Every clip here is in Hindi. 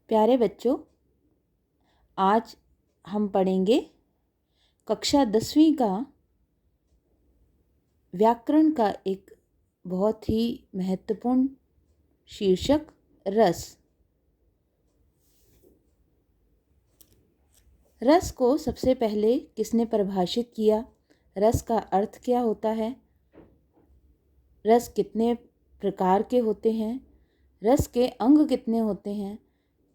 प्यारे बच्चों, आज हम पढ़ेंगे कक्षा 10वीं का व्याकरण का एक बहुत ही महत्वपूर्ण शीर्षक रस। रस को सबसे पहले किसने परिभाषित किया? रस का अर्थ क्या होता है? रस कितने प्रकार के होते हैं? रस के अंग कितने होते हैं?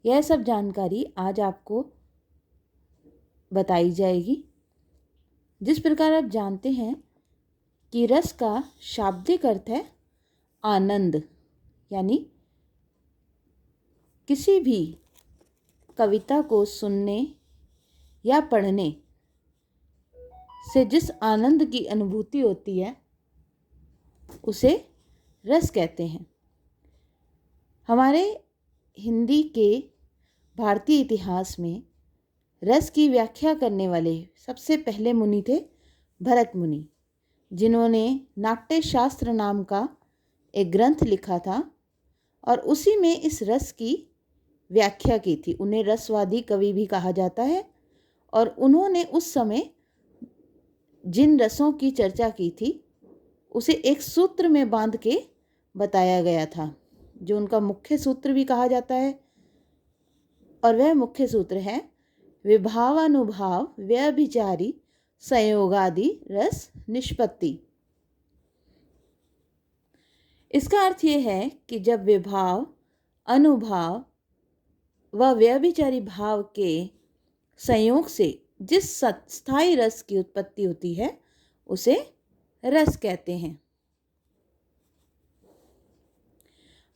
यह सब जानकारी आज आपको बताई जाएगी। जिस प्रकार आप जानते हैं कि रस का शाब्दिक अर्थ है आनंद, यानी किसी भी कविता को सुनने या पढ़ने से जिस आनंद की अनुभूति होती है उसे रस कहते हैं। हमारे हिंदी के भारतीय इतिहास में रस की व्याख्या करने वाले सबसे पहले मुनि थे भरत मुनि, जिन्होंने नाट्य शास्त्र नाम का एक ग्रंथ लिखा था और उसी में इस रस की व्याख्या की थी। उन्हें रसवादी कवि भी कहा जाता है और उन्होंने उस समय जिन रसों की चर्चा की थी उसे एक सूत्र में बांध के बताया गया था, जो उनका मुख्य सूत्र भी कहा जाता है। और वह मुख्य सूत्र है विभावानुभाव व्यभिचारी संयोगादि रस निष्पत्ति। इसका अर्थ यह है कि जब विभाव, अनुभाव व व्यभिचारी भाव के संयोग से जिस स्थायी रस की उत्पत्ति होती है उसे रस कहते हैं।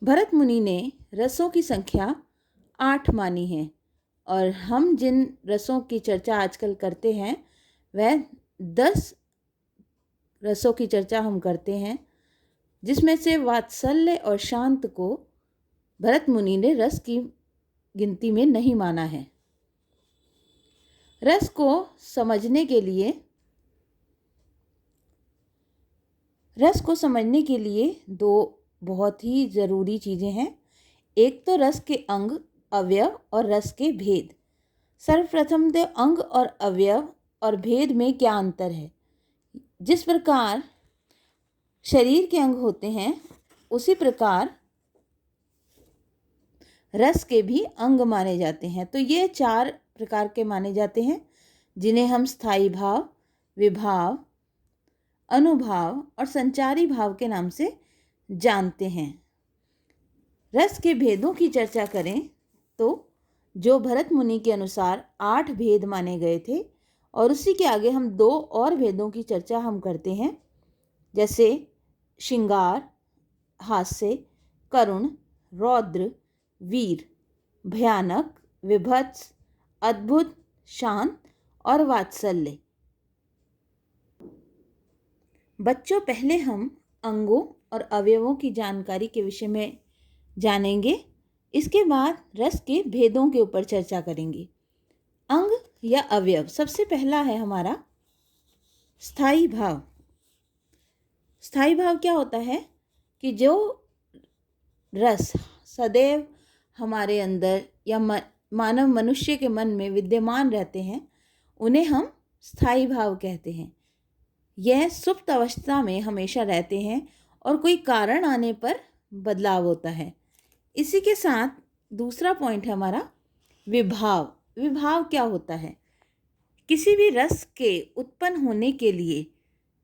भरत मुनि ने रसों की संख्या 8 मानी है और हम जिन रसों की चर्चा आजकल करते हैं वह 10 रसों की चर्चा हम करते हैं, जिसमें से वात्सल्य और शांत को भरत मुनि ने रस की गिनती में नहीं माना है। रस को समझने के लिए दो बहुत ही ज़रूरी चीज़ें हैं। एक तो रस के अंग, अवयव और रस के भेद। सर्वप्रथम तो अंग और अवयव और भेद में क्या अंतर है। जिस प्रकार शरीर के अंग होते हैं उसी प्रकार रस के भी अंग माने जाते हैं। तो ये 4 प्रकार के माने जाते हैं, जिन्हें हम स्थायी भाव, विभाव, अनुभाव और संचारी भाव के नाम से जानते हैं। रस के भेदों की चर्चा करें तो जो भरत मुनि के अनुसार 8 भेद माने गए थे और उसी के आगे हम 2 और भेदों की चर्चा हम करते हैं, जैसे श्रृंगार, हास्य, करुण, रौद्र, वीर, भयानक, विभत्स, अद्भुत, शांत और वात्सल्य। बच्चों, पहले हम अंगों और अवयवों की जानकारी के विषय में जानेंगे। इसके बाद रस के भेदों के ऊपर चर्चा करेंगे। अंग या अवयव, सबसे पहला है हमारा स्थायी भाव। स्थायी भाव क्या होता है कि जो रस सदैव हमारे अंदर या मानव मनुष्य के मन में विद्यमान रहते हैं उन्हें हम स्थायी भाव कहते हैं। यह सुप्त अवस्था में हमेशा रहते हैं और कोई कारण आने पर बदलाव होता है। इसी के साथ दूसरा पॉइंट है हमारा विभाव। विभाव क्या होता है? किसी भी रस के उत्पन्न होने के लिए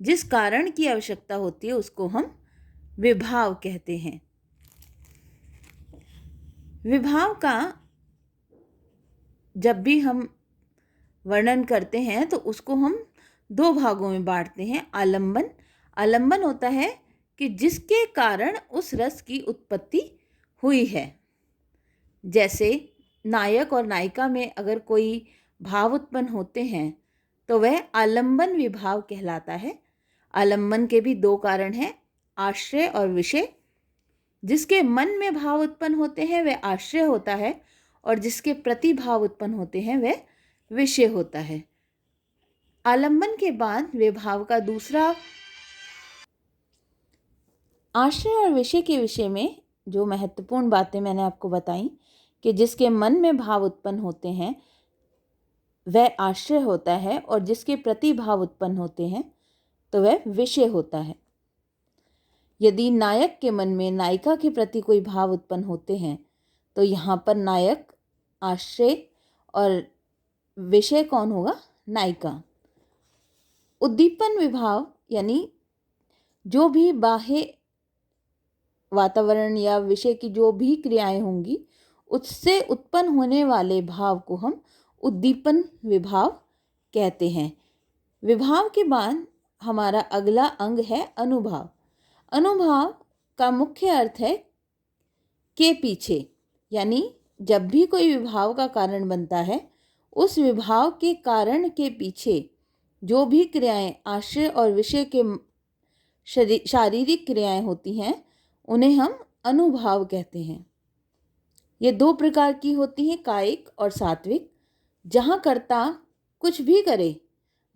जिस कारण की आवश्यकता होती है उसको हम विभाव कहते हैं। विभाव का जब भी हम वर्णन करते हैं तो उसको हम 2 भागों में बांटते हैं। आलंबन। आलंबन होता है कि जिसके कारण उस रस की उत्पत्ति हुई है। जैसे नायक और नायिका में अगर कोई भाव उत्पन्न होते हैं तो वह आलंबन विभाव कहलाता है। आलंबन के भी 2 कारण हैं, आश्रय और विषय। जिसके मन में भाव उत्पन्न होते हैं वह आश्रय होता है और जिसके प्रति भाव उत्पन्न होते हैं वह विषय होता है। आलंबन के बाद विभाव का दूसरा, आश्रय और विषय के विषय में जो महत्वपूर्ण बातें मैंने आपको बताई कि जिसके मन में भाव उत्पन्न होते हैं वह आश्रय होता है, और जिसके प्रति भाव उत्पन्न होते हैं तो वह विषय होता है। यदि नायक के मन में नायिका के प्रति कोई भाव उत्पन्न होते हैं तो यहाँ पर नायक आश्रय और विषय कौन होगा? नायिका। उद्दीपन विभाव यानी जो भी बाह्य वातावरण या विषय की जो भी क्रियाएं होंगी उससे उत्पन्न होने वाले भाव को हम उद्दीपन विभाव कहते हैं। विभाव के बाद हमारा अगला अंग है अनुभाव। अनुभाव का मुख्य अर्थ है के पीछे, यानी जब भी कोई विभाव का कारण बनता है उस विभाव के कारण के पीछे जो भी क्रियाएं आश्रय और विषय के शारीरिक क्रियाएं होती हैं उन्हें हम अनुभाव कहते हैं। ये दो प्रकार की होती हैं, कायिक और सात्विक। जहाँ कर्ता कुछ भी करे,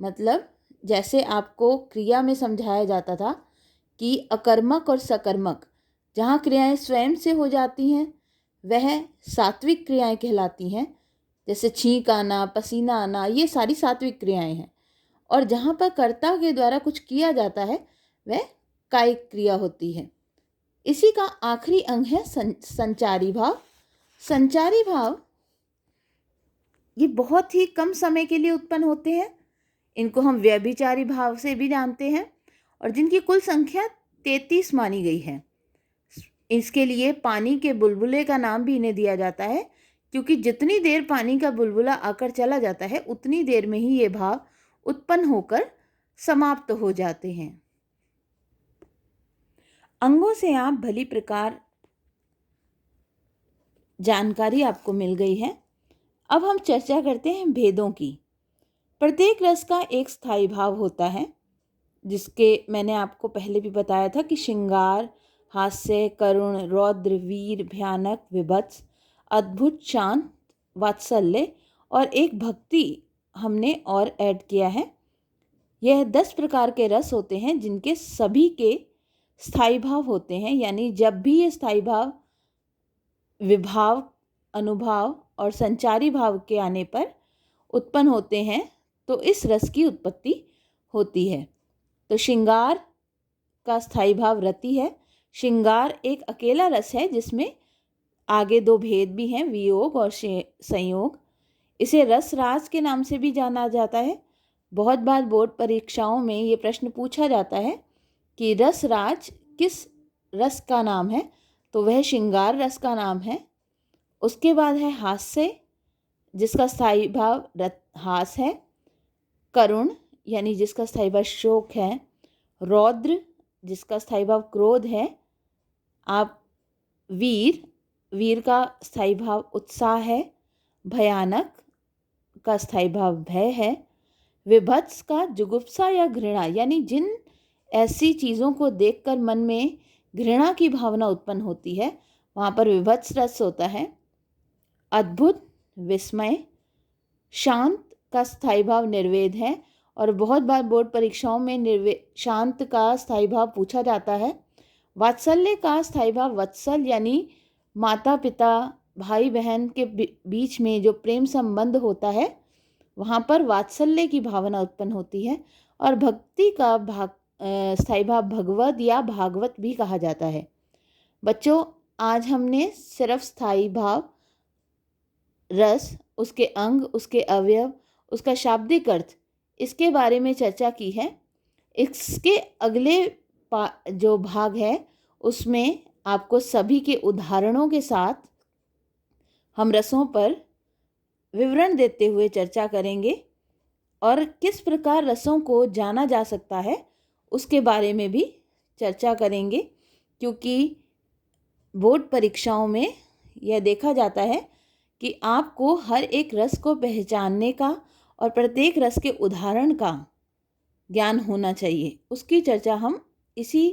मतलब जैसे आपको क्रिया में समझाया जाता था कि अकर्मक और सकर्मक, जहाँ क्रियाएं स्वयं से हो जाती हैं वह सात्विक क्रियाएं कहलाती हैं। जैसे छींक आना, पसीना आना, ये सारी सात्विक क्रियाएं हैं। और जहाँ पर कर्ता के द्वारा कुछ किया जाता है वह कायिक क्रिया होती है। इसी का आखिरी अंग है संचारी भाव। संचारी भाव ये बहुत ही कम समय के लिए उत्पन्न होते हैं। इनको हम व्यभिचारी भाव से भी जानते हैं और जिनकी कुल संख्या 33 मानी गई है। इसके लिए पानी के बुलबुले का नाम भी इन्हें दिया जाता है, क्योंकि जितनी देर पानी का बुलबुला आकर चला जाता है उतनी देर में ही ये भाव उत्पन्न होकर समाप्त हो जाते हैं। अंगों से आप भली प्रकार जानकारी आपको मिल गई है। अब हम चर्चा करते हैं भेदों की। प्रत्येक रस का एक स्थायी भाव होता है, जिसके मैंने आपको पहले भी बताया था कि श्रृंगार, हास्य, करुण, रौद्र, वीर, भयानक, विभत्स, अद्भुत, शांत, वात्सल्य और एक भक्ति हमने और ऐड किया है। यह 10 प्रकार के रस होते हैं जिनके सभी के स्थायी भाव होते हैं। यानी जब भी ये स्थायी भाव विभाव, अनुभाव और संचारी भाव के आने पर उत्पन्न होते हैं तो इस रस की उत्पत्ति होती है। तो श्रृंगार का स्थायी भाव रति है। श्रृंगार एक अकेला रस है जिसमें आगे 2 भेद भी हैं, वियोग और संयोग। इसे रस राज के नाम से भी जाना जाता है। बहुत बार बोर्ड परीक्षाओं में ये प्रश्न पूछा जाता है कि रस राज किस रस का नाम है, तो वह श्रृंगार रस का नाम है। उसके बाद है हास्य, जिसका स्थायी भाव हास है। करुण यानी जिसका स्थायी भाव शोक है। रौद्र जिसका स्थायी भाव क्रोध है। आप वीर का स्थायी भाव उत्साह है। भयानक का स्थायी भाव भय है। विभत्स का जुगुप्सा या घृणा, यानी जिन ऐसी चीज़ों को देखकर मन में घृणा की भावना उत्पन्न होती है वहाँ पर विभत्स रस होता है। अद्भुत, विस्मय। शांत का स्थायी भाव निर्वेद है और बहुत बार बोर्ड परीक्षाओं में शांत का स्थायी भाव पूछा जाता है। वात्सल्य का स्थायी भाव वत्सल, यानी माता पिता, भाई बहन के बीच में जो प्रेम संबंध होता है वहाँ पर वात्सल्य की भावना उत्पन्न होती है। और भक्ति का स्थायी भाव भगवत या भागवत भी कहा जाता है। बच्चों, आज हमने सिर्फ स्थायी भाव, रस, उसके अंग, उसके अवयव, उसका शाब्दिक अर्थ, इसके बारे में चर्चा की है। इसके अगले जो भाग है उसमें आपको सभी के उदाहरणों के साथ हम रसों पर विवरण देते हुए चर्चा करेंगे और किस प्रकार रसों को जाना जा सकता है उसके बारे में भी चर्चा करेंगे, क्योंकि बोर्ड परीक्षाओं में यह देखा जाता है कि आपको हर एक रस को पहचानने का और प्रत्येक रस के उदाहरण का ज्ञान होना चाहिए। उसकी चर्चा हम इसी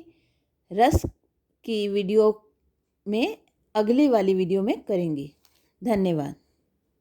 रस की वीडियो में, अगली वाली वीडियो में करेंगे। धन्यवाद।